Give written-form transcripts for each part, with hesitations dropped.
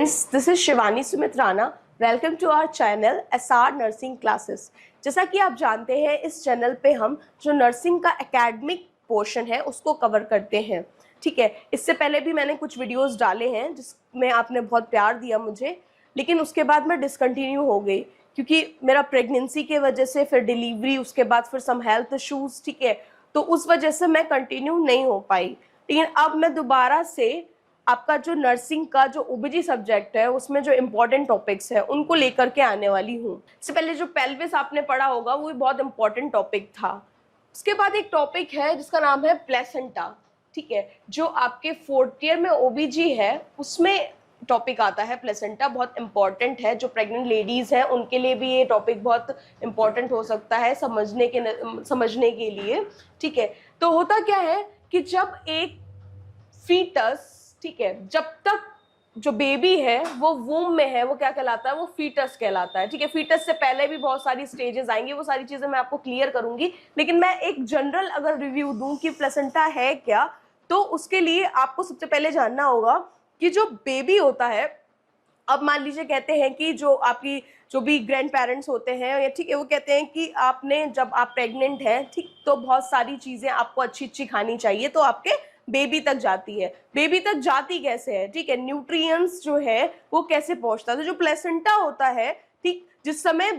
Friends, this is Shivani Sumit Rana. Welcome to our channel SR Nursing Classes. जैसा कि आप जानते हैं इस चैनल पे हम जो नर्सिंग का एकेडमिक पोर्शन है उसको कवर करते हैं। ठीक है, इससे पहले भी मैंने कुछ वीडियोस डाले हैं जिसमें आपने बहुत प्यार दिया मुझे, लेकिन उसके बाद मैं डिसकंटिन्यू हो गई क्योंकि मेरा प्रेगनेंसी के वजह से, फिर डिलीवरी, उसके बाद फिर सम हेल्थ इश्यूज, ठीक है, तो उस वजह से मैं कंटिन्यू नहीं हो पाई। लेकिन अब मैं दोबारा से आपका जो नर्सिंग का जो ओबीजी सब्जेक्ट है उसमें जो इम्पोर्टेंट टॉपिक्स है उनको लेकर के आने वाली हूँ। इससे पहले जो पेल्विस आपने पढ़ा होगा वो भी बहुत इंपॉर्टेंट टॉपिक था। उसके बाद एक टॉपिक है जिसका नाम है प्लेसेंटा। ठीक है, जो आपके 4th ईयर में ओबीजी है उसमें टॉपिक आता है प्लेसेंटा, बहुत इंपॉर्टेंट है। जो प्रेग्नेंट लेडीज हैं उनके लिए भी ये टॉपिक बहुत इंपॉर्टेंट हो सकता है समझने के लिए। ठीक है, तो होता क्या है कि जब एक फीटस, ठीक है, जब तक जो बेबी है वो वूम में है वो क्या कहलाता है, वो फीटस कहलाता है। ठीक है, फीटस से पहले भी बहुत सारी स्टेजेस आएंगी, वो सारी चीजें मैं आपको क्लियर करूंगी, लेकिन मैं एक जनरल अगर रिव्यू दूं कि प्लेसेंटा है क्या, तो उसके लिए आपको सबसे पहले जानना होगा कि जो बेबी होता है, अब मान लीजिए कहते हैं कि जो आपकी जो भी ग्रैंड पेरेंट्स होते हैं या, ठीक है, वो कहते हैं कि आपने जब आप प्रेग्नेंट हैं, ठीक, तो बहुत सारी चीजें आपको अच्छी अच्छी खानी चाहिए, तो आपके बेबी तक जाती है। बेबी तक जाती कैसे है, ठीक है, न्यूट्रिएंट्स जो है वो कैसे पहुंचता है। तो जो प्लेसेंटा होता है, ठीक, जिस समय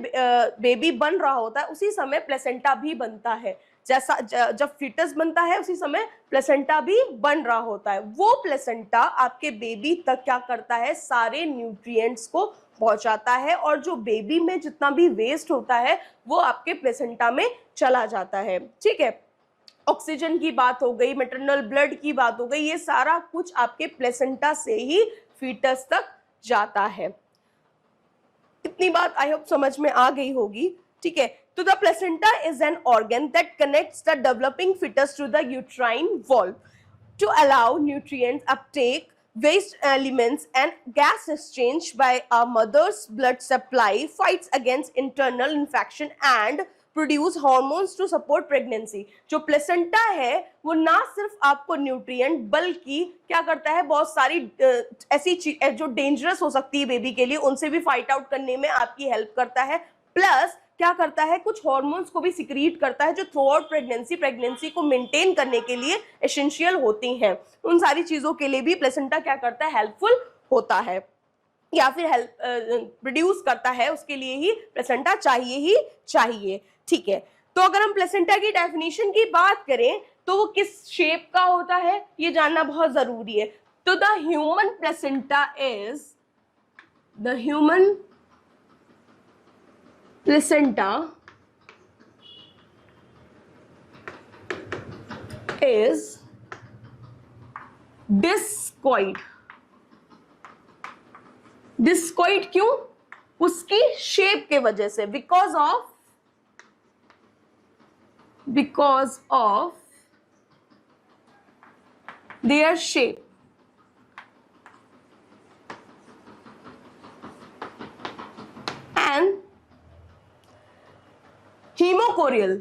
बेबी बन रहा होता है उसी समय प्लेसेंटा भी बनता है। जैसा जब फीटस बनता है उसी समय प्लेसेंटा भी बन रहा होता है। वो प्लेसेंटा आपके बेबी तक क्या करता है, सारे न्यूट्रिएंट्स को पहुंचाता है, और जो बेबी में जितना भी वेस्ट होता है वो आपके प्लेसेंटा में चला जाता है। ठीक है, ऑक्सीजन की बात हो गई, मैटरनल ब्लड की बात हो गई, ये सारा कुछ आपके प्लेसेंटा से ही फीटस तक जाता है। इतनी बात आई होप समझ में आ गई होगी। ठीक है, तो the placenta is an organ that connects the developing foetus to the uterine wall to allow nutrient uptake, waste elements and gas exchange by a mother's blood supply, fights against internal infection and produce hormones to support pregnancy। जो placenta है वो ना सिर्फ आपको nutrient बल्कि क्या करता है, बहुत सारी ऐसी चीज जो डेंजरस हो सकती है बेबी के लिए उनसे भी फाइट आउट करने में आपकी हेल्प करता है, प्लस क्या करता है, कुछ हार्मोन्स को भी सिक्रीट करता है जो थ्रू आउट प्रेगनेंसी को मेंटेन करने के लिए एसेंशियल होती हैं। उन सारी चीजों के लिए भी प्लेसेंटा क्या करता है, हेल्पफुल होता है या फिर हेल्प प्रोड्यूस करता है, उसके लिए ही प्लेसेंटा चाहिए ही चाहिए। ठीक है, तो अगर हम प्लेसेंटा की डेफिनेशन की बात करें तो वो किस शेप का होता है ये जानना बहुत जरूरी है। तो the human placenta is, the human placenta is discoid। Discoid क्यों, उसकी शेप के वजह से, because of their shape. And hemochorial,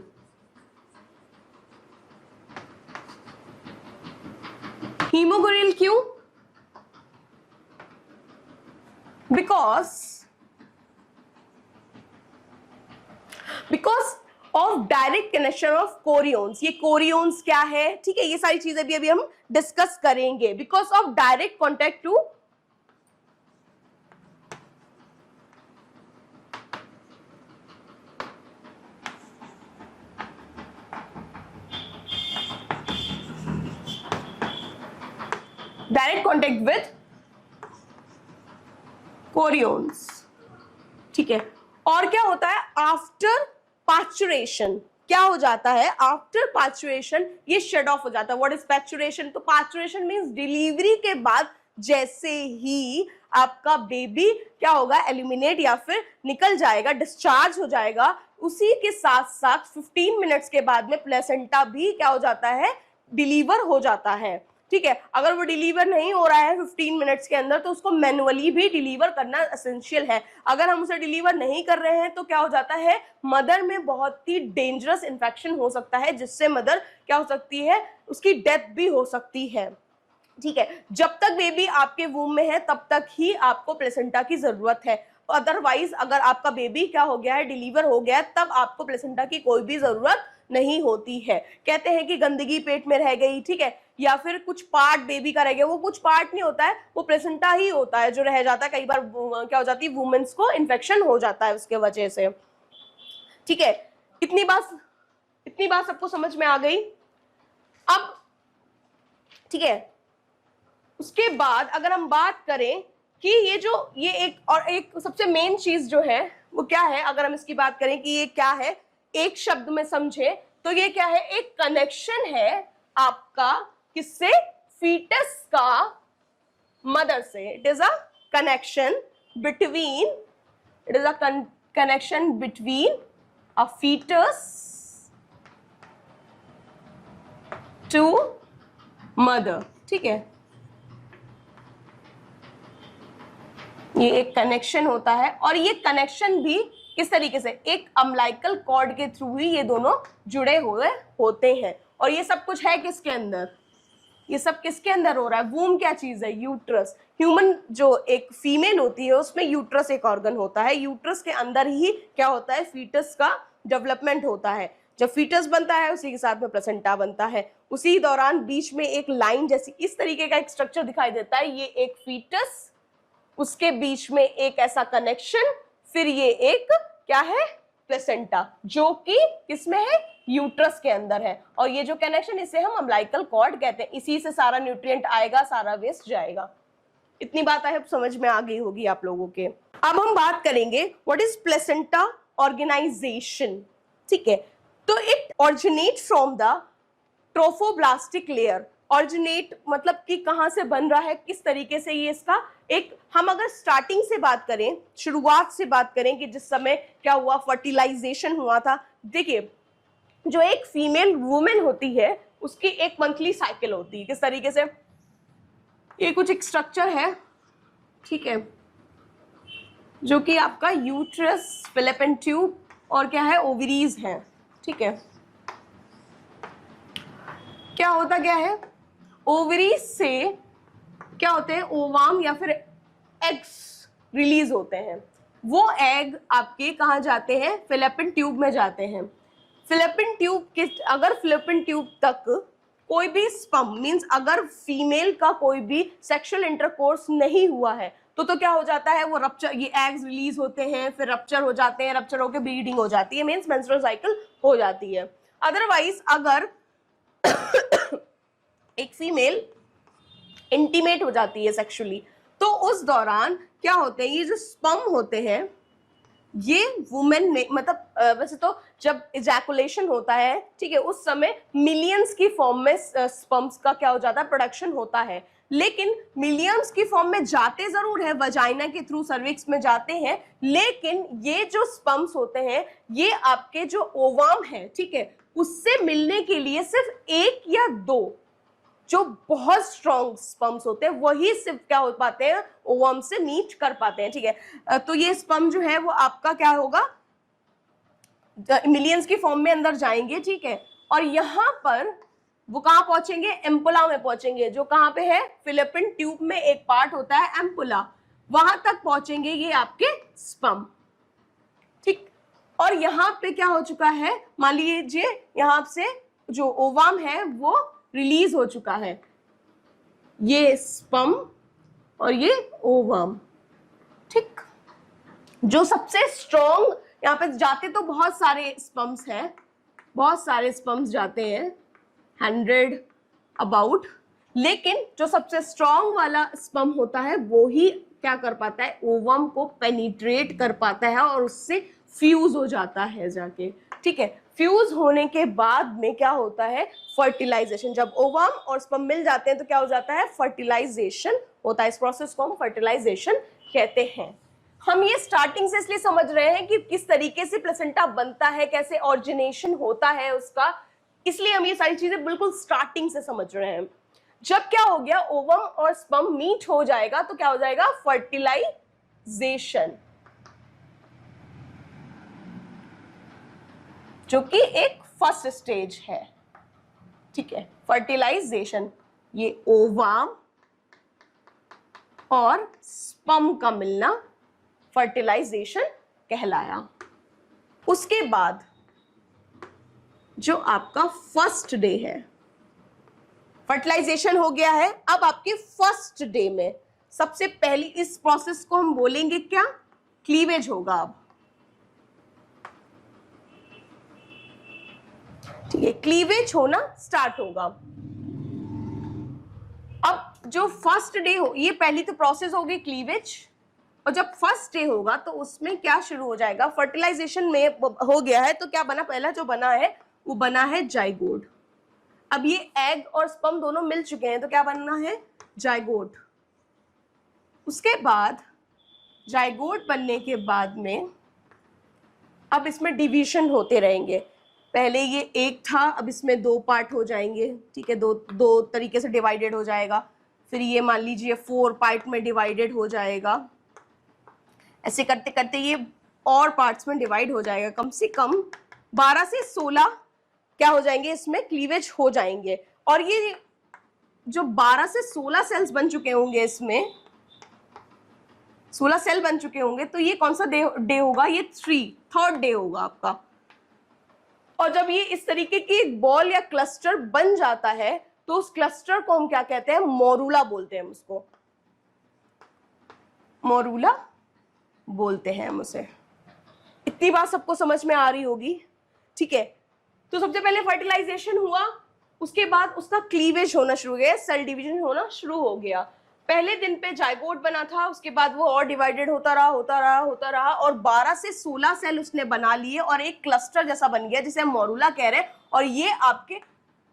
hemochorial क्यों, because of direct connection of chorions. ये कोरियोन्स क्या है, ठीक है, ये सारी चीजें भी अभी हम डिस्कस करेंगे। Because of direct contact to direct contact with chorions. ठीक है, और क्या होता है, आफ्टर पार्चुरेशन क्या हो जाता है, आफ्टर पार्चुरेशन ये शट ऑफ हो जाता है। व्हाट इज पार्चुरेशन, तो पार्चुरेशन मींस डिलीवरी के बाद जैसे ही आपका बेबी क्या होगा, एलिमिनेट या फिर निकल जाएगा, डिस्चार्ज हो जाएगा, उसी के साथ साथ 15 मिनट्स के बाद में प्लेसेंटा भी क्या हो जाता है, डिलीवर हो जाता है। ठीक है, अगर वो डिलीवर नहीं हो रहा है 15 मिनट्स के अंदर तो उसको मैनुअली भी डिलीवर करना एसेंशियल है। अगर हम उसे डिलीवर नहीं कर रहे हैं तो क्या हो जाता है, मदर में बहुत ही डेंजरस इन्फेक्शन हो सकता है जिससे मदर क्या हो सकती है, उसकी डेथ भी हो सकती है। ठीक है, जब तक बेबी आपके वूम में है तब तक ही आपको प्लेसेंटा की जरूरत है। अदरवाइज अगर आपका बेबी क्या हो गया है, डिलीवर हो गया है, तब आपको प्लेसेंटा की कोई भी जरूरत नहीं होती है। कहते हैं कि गंदगी पेट में रह गई, ठीक है, या फिर कुछ पार्ट बेबी का रह गया, वो कुछ पार्ट नहीं होता है, वो प्लेसेंटा ही होता है जो रह जाता है। कई बार क्या हो जाती है, वुमेन्स को इन्फेक्शन हो जाता है उसके वजह से। ठीक है, इतनी बात सबको समझ में आ गई। अब ठीक है, उसके बाद अगर हम बात करें कि ये एक सबसे मेन चीज जो है वो क्या है, अगर हम इसकी बात करें कि ये क्या है, एक शब्द में समझे तो ये क्या है, एक कनेक्शन है आपका किससे, फीटस का मदर से। It is a connection between a foetus to mother. ठीक है, ये एक कनेक्शन होता है, और ये कनेक्शन भी किस तरीके से, एक अम्बिलिकल कॉर्ड के थ्रू ही ये दोनों जुड़े हुए होते हैं। और ये सब कुछ है किसके अंदर, ये सब किसके अंदर हो रहा है, वूम क्या चीज है, यूट्रस। ह्यूमन जो एक फीमेल होती है उसमें यूट्रस एक ऑर्गन होता है, यूट्रस के अंदर ही क्या होता है, फीटस का डेवलपमेंट होता है। जब फीटस बनता है उसी के साथ में प्लेसेंटा बनता है, उसी दौरान बीच में एक लाइन जैसी इस तरीके का एक स्ट्रक्चर दिखाई देता है, ये एक फीटस, उसके बीच में एक ऐसा कनेक्शन, फिर ये एक क्या है, प्लेसेंटा, जो कि किसमें है, यूट्रस के अंदर है। और ये जो कनेक्शन, इसे हम अम्बिलिकल कॉर्ड कहते हैं, इसी से सारा न्यूट्रिएंट आएगा, सारा वेस्ट जाएगा। इतनी बात है समझ में आ गई होगी आप लोगों के। अब हम बात करेंगे व्हाट इज प्लेसेंटा ऑर्गेनाइजेशन। ठीक है, तो it originate from the trophoblastic layer. Originate मतलब कि कहां से बन रहा है, किस तरीके से ये इसका एक, हम अगर स्टार्टिंग से बात करें, शुरुआत से बात करें कि जिस समय क्या हुआ, फर्टिलाइजेशन हुआ था। देखिए, जो एक फीमेल वुमेन होती है उसकी एक मंथली साइकिल होती है, किस तरीके से, ये कुछ एक स्ट्रक्चर है, ठीक है, जो कि आपका यूट्रस, फैलोपियन ट्यूब और क्या है, ओवरीज है। ठीक है, क्या होता क्या है, ओवरीज से क्या होते हैं, ओवाम या फिर एग्स रिलीज होते हैं। वो एग आपके कहाँ जाते हैं, फैलोपियन ट्यूब में जाते हैं। फैलोपियन ट्यूब के, अगर फैलोपियन ट्यूब तक कोई भी स्पर्म, मींस अगर फीमेल का कोई भी सेक्सुअल इंटरकोर्स नहीं हुआ है तो क्या हो जाता है, वो रप्चर, ये एग्स रिलीज होते हैं, फिर रप्चर हो जाते हैं, रप्चर होकर ब्लीडिंग हो जाती है, मींस मेंस्ट्रुअल साइकिल हो जाती है। अदरवाइज अगर एक फीमेल इंटीमेट हो जाती है सेक्सुअली, तो उस दौरान क्या होते हैं, ये जो स्पर्म होते हैं ये वुमेन में, मतलब वैसे तो जब इजैकुलेशन होता है, ठीक है, उस समय मिलियंस की फॉर्म में स्पर्म्स का क्या हो जाता है, प्रोडक्शन होता है। लेकिन मिलियंस की फॉर्म में जाते जरूर है, वजाइना के थ्रू सर्विक्स में जाते हैं, लेकिन ये जो स्पर्म्स होते हैं ये आपके जो ओवाम है, ठीक है, उससे मिलने के लिए सिर्फ एक या दो जो बहुत स्ट्रॉन्ग स्पर्म्स होते हैं वही सिर्फ क्या हो पाते हैं, ओवम से मीट कर पाते हैं। ठीक है, तो ये स्पर्म जो है वो आपका क्या होगा, मिलियंस की फॉर्म में अंदर जाएंगे, ठीक है, और यहाँ पर वो कहाँ पहुंचेंगे, एम्पुला में पहुंचेंगे, जो कहाँ पे है, फैलोपियन ट्यूब में एक पार्ट होता है एम्पुला, वहां तक पहुंचेंगे ये आपके स्पर्म। ठीक, और यहाँ पे क्या हो चुका है, मान लीजिए यहाँ से जो ओवम है वो रिलीज हो चुका है, ये स्पर्म और ये ओवम। ठीक, जो सबसे स्ट्रॉन्ग यहाँ पे जाते तो बहुत सारे स्पर्म्स हैं, बहुत सारे स्पर्म्स जाते हैं 100 अबाउट, लेकिन जो सबसे स्ट्रॉन्ग वाला स्पर्म होता है वो ही क्या कर पाता है, ओवम को पेनिट्रेट कर पाता है और उससे फ्यूज हो जाता है जाके। ठीक है, फ्यूज होने के बाद में क्या होता है, फर्टिलाइजेशन। जब ओवम और स्पर्म मिल जाते हैं तो क्या हो जाता है, फर्टिलाइजेशन होता है। इस प्रोसेस को हम फर्टिलाइजेशन कहते हैं। हम ये स्टार्टिंग से इसलिए समझ रहे हैं कि किस तरीके से प्लेसेंटा बनता है, कैसे ऑरिजिनेशन होता है उसका, इसलिए हम ये सारी चीजें बिल्कुल स्टार्टिंग से समझ रहे हैं। जब क्या हो गया, ओवम और स्पर्म मीट हो जाएगा तो क्या हो जाएगा, फर्टिलाइजेशन, जो कि एक फर्स्ट स्टेज है। ठीक है, फर्टिलाइजेशन, ये ओवम और स्पर्म का मिलना फर्टिलाइजेशन कहलाया। उसके बाद जो आपका फर्स्ट डे है, फर्टिलाइजेशन हो गया है, अब आपके फर्स्ट डे में सबसे पहली इस प्रोसेस को हम बोलेंगे क्या, क्लीवेज होगा। अब ठीक है, क्लीवेज होना स्टार्ट होगा। अब जो फर्स्ट डे हो, ये पहली तो प्रोसेस होगी क्लीवेज, और जब फर्स्ट डे होगा तो उसमें क्या शुरू हो जाएगा, फर्टिलाइजेशन में हो गया है तो क्या बना, पहला जो बना है वो बना है जाइगोट। अब ये एग और स्पर्म दोनों मिल चुके हैं तो क्या बनना है, जाइगोट। उसके बाद जाइगोट बनने के बाद में अब इसमें डिवीजन होते रहेंगे। पहले ये एक था, अब इसमें दो पार्ट हो जाएंगे, ठीक है, दो तरीके से डिवाइडेड हो जाएगा। फिर ये मान लीजिए 4 पार्ट में डिवाइडेड हो जाएगा। ऐसे करते करते ये और पार्ट्स में डिवाइड हो जाएगा। कम से कम 12 से 16 क्या हो जाएंगे, इसमें क्लीवेज हो जाएंगे। और ये जो 12 से 16 सेल्स बन चुके होंगे, इसमें 16 सेल बन चुके होंगे, तो ये कौन सा डे होगा, ये थर्ड डे होगा आपका। और जब ये इस तरीके की बॉल या क्लस्टर बन जाता है तो उस क्लस्टर को हम क्या कहते हैं, मोरूला बोलते हैं। हम उसको मोरूला बोलते हैं हम उसे। इतनी बात सबको समझ में आ रही होगी, ठीक है। तो सबसे पहले फर्टिलाइजेशन हुआ, उसके बाद उसका क्लीवेज होना शुरू हो गया, सेल डिवीजन होना शुरू हो गया। पहले दिन पे जाइगोट बना था, उसके बाद वो और डिवाइडेड होता रहा और 12 से 16 सेल उसने बना लिए और एक क्लस्टर जैसा बन गया जिसे हम मोरूला कह रहे हैं। और ये आपके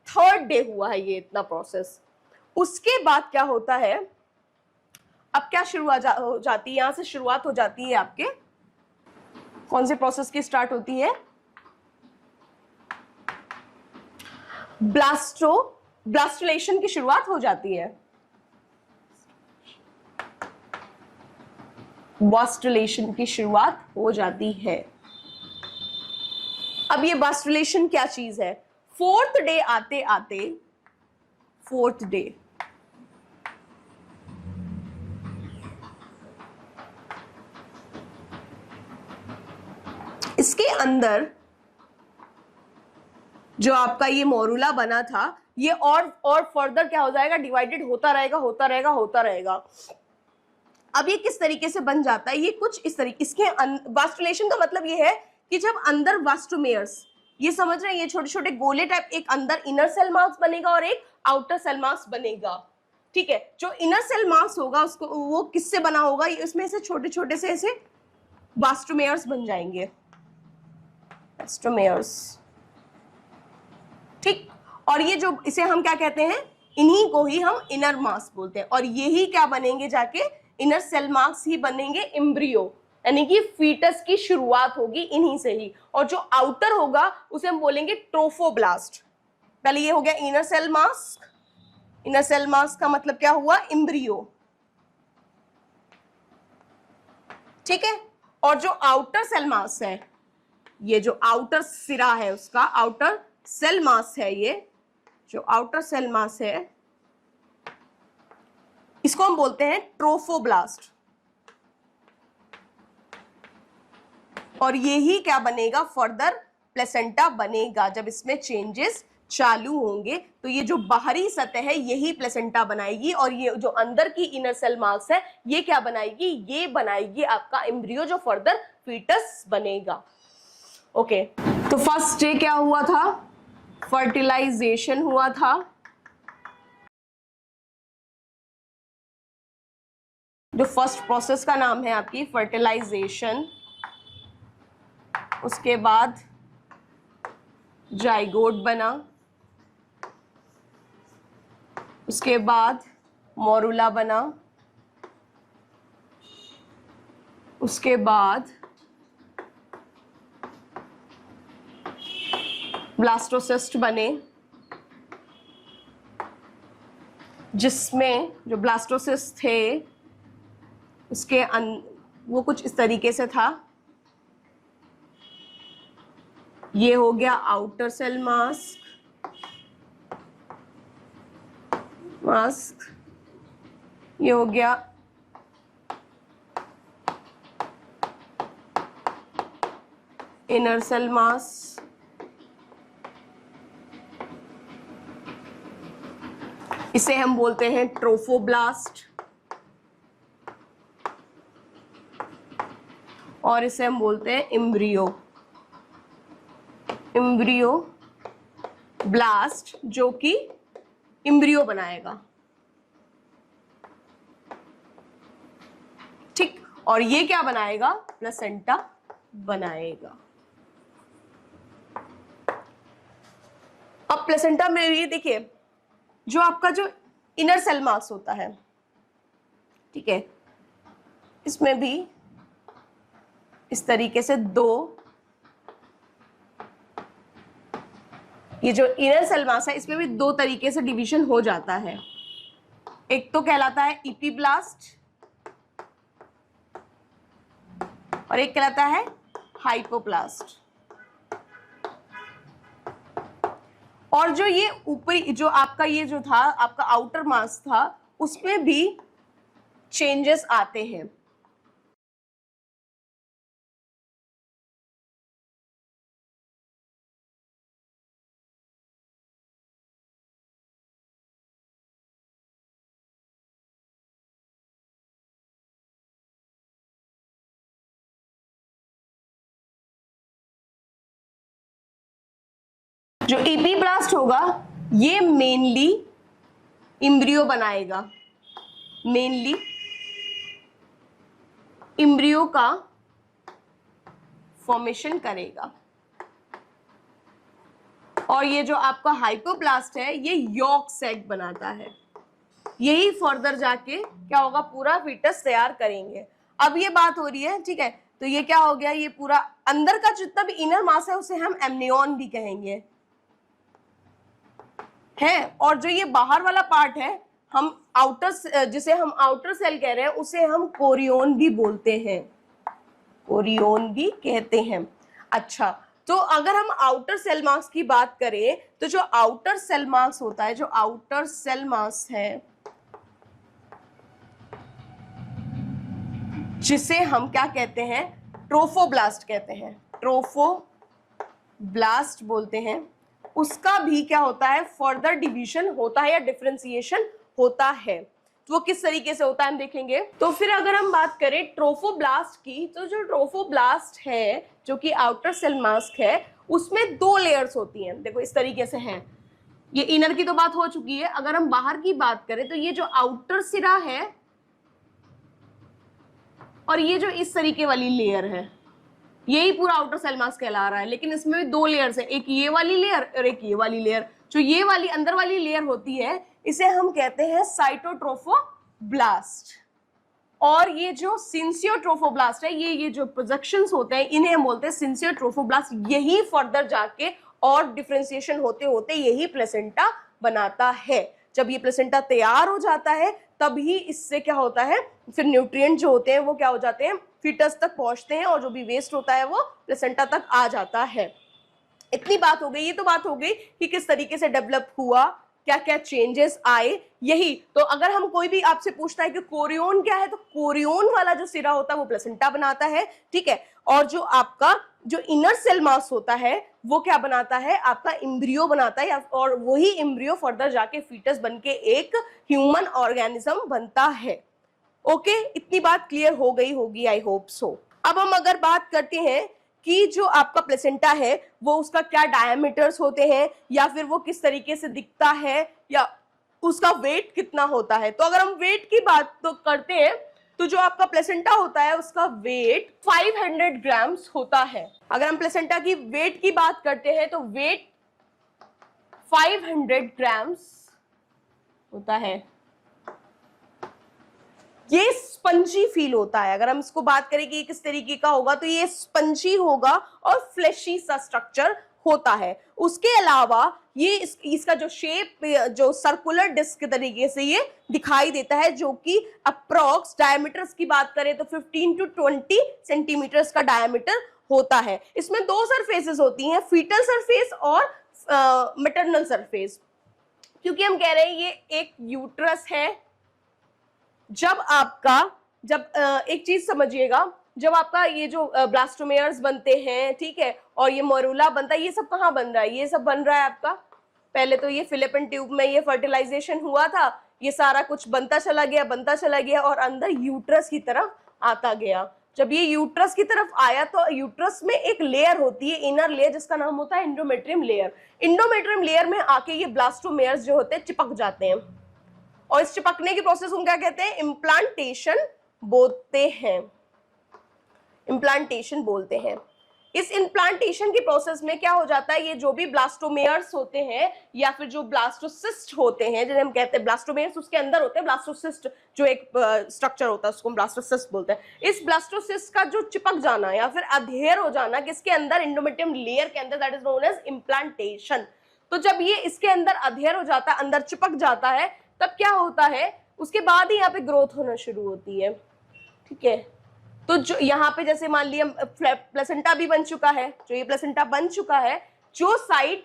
थर्ड डे हुआ है ये इतना प्रोसेस। उसके बाद क्या होता है, अब क्या हो जाती है, यहां से शुरुआत हो जाती है आपके कौन से प्रोसेस की स्टार्ट होती है, ब्लास्टुलेशन की शुरुआत हो जाती है। ब्लास्टुलेशन की शुरुआत हो जाती है। अब ये ब्लास्टुलेशन क्या चीज है, फोर्थ डे आते आते, फोर्थ डे इसके अंदर जो आपका ये मोरूला बना था, ये और फर्दर क्या हो जाएगा, डिवाइडेड होता रहेगा। अब ये किस तरीके से बन जाता है, ये कुछ इस तरीके, इसके वास्टुलेशन का मतलब ये है कि जब अंदर वास्टोमेयर्स, ये समझ रहे हैं, ये छोटे छोटे गोले टाइप, एक अंदर इनर सेल मास बनेगा और एक आउटर सेल मास बनेगा, ठीक है। जो इनर सेल मास होगा उसको, वो किससे बना होगा, इसमें से छोटे छोटे से ऐसे वास्टोमेयर्स बन जाएंगे, वास्टोमेयर्स, ठीक। और ये जो, इसे हम क्या कहते हैं, इन्हीं को ही हम इनर मास बोलते हैं। और यही क्या बनेंगे, जाके इनर सेल मास ही बनेंगे एम्ब्रियो, यानी कि फीटस की शुरुआत होगी इन्हीं से ही। और जो आउटर होगा उसे हम बोलेंगे ट्रोफोब्लास्ट। पहले ये हो गया inner cell mass, inner cell mass का मतलब क्या हुआ, एम्ब्रियो, ठीक है। और जो आउटर सेल मास है, ये जो आउटर सिरा है उसका आउटर सेल मास है, ये जो आउटर सेल मास है इसको हम बोलते हैं ट्रोफोब्लास्ट। और ये ही क्या बनेगा, फर्दर प्लेसेंटा बनेगा। जब इसमें चेंजेस चालू होंगे तो ये जो बाहरी सतह है यही प्लेसेंटा बनाएगी, और ये जो अंदर की इनर सेल मास है ये क्या बनाएगी, ये बनाएगी आपका एम्ब्रियो जो फर्दर फीटस बनेगा। ओके, तो फर्स्ट डे क्या हुआ था, फर्टिलाइजेशन हुआ था। जो फर्स्ट प्रोसेस का नाम है आपकी फर्टिलाइजेशन। उसके बाद जाइगोट बना, उसके बाद मोरूला बना, उसके बाद ब्लास्टोसिस्ट बने, जिसमें जो ब्लास्टोसिस्ट थे उसके वो कुछ इस तरीके से था। ये हो गया आउटर सेल मास्क, ये हो गया इनर सेल मास, इसे हम बोलते हैं ट्रोफोब्लास्ट, और इसे हम बोलते हैं इम्ब्रियो, इम्ब्रियो ब्लास्ट, जो कि इम्ब्रियो बनाएगा। ठीक, और ये क्या बनाएगा? प्लेसेंटा बनाएगा। अब प्लेसेंटा में ये देखिए, जो आपका जो इनर सेल मास होता है, ठीक है, इसमें भी इस तरीके से दो, ये जो इनर सेल मास है इसमें भी दो तरीके से डिवीजन हो जाता है। एक तो कहलाता है इपीब्लास्ट और एक कहलाता है हाइपोब्लास्ट। और जो ये ऊपरी जो आपका ये जो था आपका आउटर मास था, उसमें भी चेंजेस आते हैं। जो इपीब्लास्ट होगा ये मेनली इम्ब्रियो बनाएगा, मेनली इम्ब्रियो का फॉर्मेशन करेगा। और ये जो आपका हाइपोब्लास्ट है ये यॉर्क सैक बनाता है। यही फर्दर जाके क्या होगा, पूरा फीटस तैयार करेंगे। अब ये बात हो रही है, ठीक है, तो ये क्या हो गया, ये पूरा अंदर का जितना भी इनर मास है उसे हम एमनियन भी कहेंगे है। और जो ये बाहर वाला पार्ट है, हम आउटर, जिसे हम आउटर सेल कह रहे हैं, उसे हम कोरियोन भी बोलते हैं, कोरियोन भी कहते हैं। अच्छा, तो अगर हम आउटर सेल मास की बात करें तो जो आउटर सेल मास होता है, जो आउटर सेल मास है, जिसे हम क्या कहते हैं, ट्रोफोब्लास्ट कहते हैं, ट्रोफोब्लास्ट बोलते हैं, उसका भी क्या होता है, फर्दर डिवीजन होता है या डिफरेंशिएशन होता है। तो वो किस तरीके से होता है हम देखेंगे। तो फिर अगर हम बात करें ट्रोफोब्लास्ट की, तो जो ट्रोफोब्लास्ट है जो कि आउटर सेल मास्क है, उसमें दो लेयर्स होती हैं। देखो इस तरीके से हैं। ये इनर की तो बात हो चुकी है। अगर हम बाहर की बात करें तो ये जो आउटर सिरा है और ये जो इस तरीके वाली लेयर है, यही पूरा आउटर सेल मास्क कहला रहा है। लेकिन इसमें भी दो लेयर्स है, एक ये वाली लेयर और एक ये वाली लेयर। जो ये वाली अंदर वाली लेयर होती है इसे हम कहते हैं साइटोट्रोफोब्लास्ट। और ये जो सिंसियोट्रोफोब्लास्ट है, ये जो प्रोजेक्शंस होते हैं इन्हें हम बोलते हैं सिंसियोट्रोफोब्लास्ट। यही फर्दर जाके और डिफरेंशिएशन होते होते यही प्लेसेंटा बनाता है। जब ये प्लेसेंटा तैयार हो जाता है तभी इससे क्या होता है, फिर न्यूट्रिएंट जो होते हैं वो क्या हो जाते हैं, फीटस तक पहुंचते हैं और जो भी वेस्ट होता है वो प्लेसेंटा तक आ जाता है। इतनी बात हो गई। ये तो बात हो गई कि किस तरीके से डेवलप हुआ, क्या क्या चेंजेस आए। यही तो अगर हम कोई भी आपसे पूछता है कि कोरियोन क्या है, तो कोरियोन वाला जो सिरा होता है वो प्लेसेंटा बनाता है, ठीक है। और जो आपका जो इनर सेल मास होता है वो क्या बनाता है, आपका इम्ब्रियो बनाता है, और वही इम्ब्रियो फर्दर जाके फीटस बनके एक ह्यूमन ऑर्गेनिज्म बनता है। ओके, इतनी बात क्लियर हो गई होगी, आई होप सो। अब हम अगर बात करते हैं कि जो आपका प्लेसेंटा है वो उसका क्या डायमीटर्स होते हैं, या फिर वो किस तरीके से दिखता है, या उसका वेट कितना होता है। तो अगर हम वेट की बात तो करते हैं तो जो आपका प्लेसेंटा होता है उसका वेट 500 ग्राम्स होता है। अगर हम प्लेसेंटा की वेट की बात करते हैं तो वेट 500 ग्राम्स होता है। ये स्पंजी फील होता है। अगर हम इसको बात करें कि किस तरीके का होगा, तो ये स्पंजी होगा और फ्लैशी सा स्ट्रक्चर होता है। उसके अलावा ये इसका जो शेप जो सर्कुलर डिस्क के तरीके से ये दिखाई देता है, जो कि अप्रॉक्स डायमीटर्स की बात करें तो 15 to 20 सेंटीमीटर्स का डायमीटर होता है। इसमें दो सरफेसेस होती हैं, फीटल सरफेस और मैटरनल सरफेस। क्योंकि हम कह रहे हैं ये एक यूट्रस है। जब एक चीज समझिएगा, जब आपका ये जो ब्लास्टोमेयर्स बनते हैं, ठीक है, और ये मोरूला बनता है, ये सब कहाँ बन रहा है? ये सब बन रहा है आपका, पहले तो ये फिलिपिन ट्यूब में ये फर्टिलाइजेशन हुआ था, ये सारा कुछ बनता चला गया और अंदर यूट्रस की तरफ आता गया। जब ये यूट्रस की तरफ आया तो यूट्रस में एक लेयर होती है, इनर लेयर, जिसका नाम होता है एंडोमेट्रियम लेयर। एंडोमेट्रियम लेयर में आके ये ब्लास्टोमेयर्स जो होते हैं चिपक जाते हैं, और इस चिपकने की प्रोसेस को क्या कहते हैं? इम्प्लांटेशन बोलते हैं, इम्प्लांटेशन बोलते हैं। इस इम्प्लांटेशन की प्रोसेस में क्या हो जाता है, ये जो भी ब्लास्टोमेयर्स होते हैं या फिर जो ब्लास्टोसिस्ट होते हैं, जिन्हें हम कहते हैं ब्लास्टोमेयर्स, उसके अंदर होते हैं ब्लास्टोसिस्ट, जो एक स्ट्रक्चर होता है उसको हम ब्लास्टोसिस्ट बोलते हैं। इस ब्लास्टोसिस्ट का जो चिपक जाना या फिर अधेर हो जाना किसके अंदर? एंडोमेट्रियम लेयर के अंदर, that is known as implantation. तो जब ये इसके अंदर अधेर हो जाता है, अंदर चिपक जाता है, तब क्या होता है? उसके बाद ही यहाँ पे ग्रोथ होना शुरू होती है, ठीक है। तो जो यहाँ पे जैसे मान लिया प्लेसेंटा भी बन चुका है, जो ये प्लेसेंटा बन चुका है, जो साइड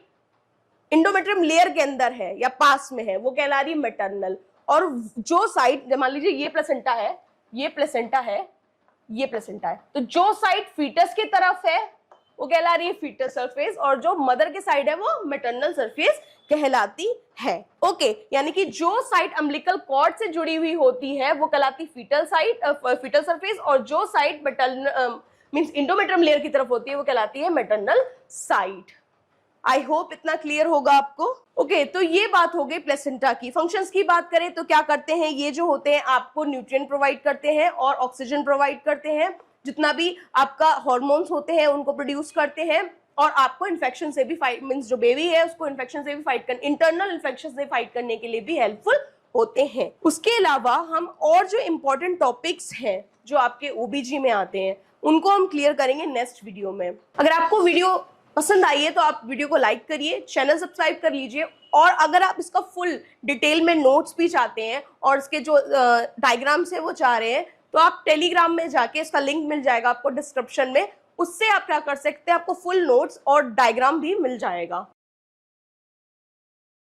एंडोमेट्रियम लेयर के अंदर है या पास में है वो कहला रही है मैटरनल, और जो साइड मान लीजिए ये प्लेसेंटा है, ये प्लेसेंटा है, ये प्लेसेंटा है, तो जो साइड फीटस की तरफ है वो कहला रही है फीटस सरफेस, और जो मदर के साइड है वो मैटरनल सरफेस कहलाती है। ओके, यानी कि जो साइड अम्बिलिकल कॉर्ड से जुड़ी हुई होती है वो कहलाती फीटल साइड, फीटल सरफेस, और जो side maternal means endometrium layer की तरफ होती है वो कहलाती है मैटरनल साइड। आई होप इतना क्लियर होगा आपको। ओके, तो ये बात हो गई प्लेसेंटा की। फंक्शंस की बात करें तो क्या करते हैं, ये जो होते हैं आपको न्यूट्रिएंट प्रोवाइड करते हैं और ऑक्सीजन प्रोवाइड करते हैं, जितना भी आपका हार्मोन्स होते हैं उनको प्रोड्यूस करते हैं, और आपको इन्फेक्शन से भी फाइट, मींस जो बेबी है उसको इन्फेक्शन से भी फाइट करने, इंटरनल इन्फेक्शन से फाइट करने के लिए भी हेल्पफुल होते हैं। उसके अलावा हम और जो इम्पोर्टेंट टॉपिक्स हैं जो आपके ओबीजी में आते हैं उनको हम क्लियर करेंगे नेक्स्ट वीडियो में। अगर आपको वीडियो पसंद आई है तो आप वीडियो को लाइक करिए, चैनल सब्सक्राइब कर लीजिए, और अगर आप इसका फुल डिटेल में नोट्स भी चाहते हैं और इसके जो डायग्राम्स है वो चाह रहे हैं तो आप टेलीग्राम में जाके, इसका लिंक मिल जाएगा आपको डिस्क्रिप्शन में, उससे आप क्या कर सकते हैं, आपको फुल नोट्स और डायग्राम भी मिल जाएगा।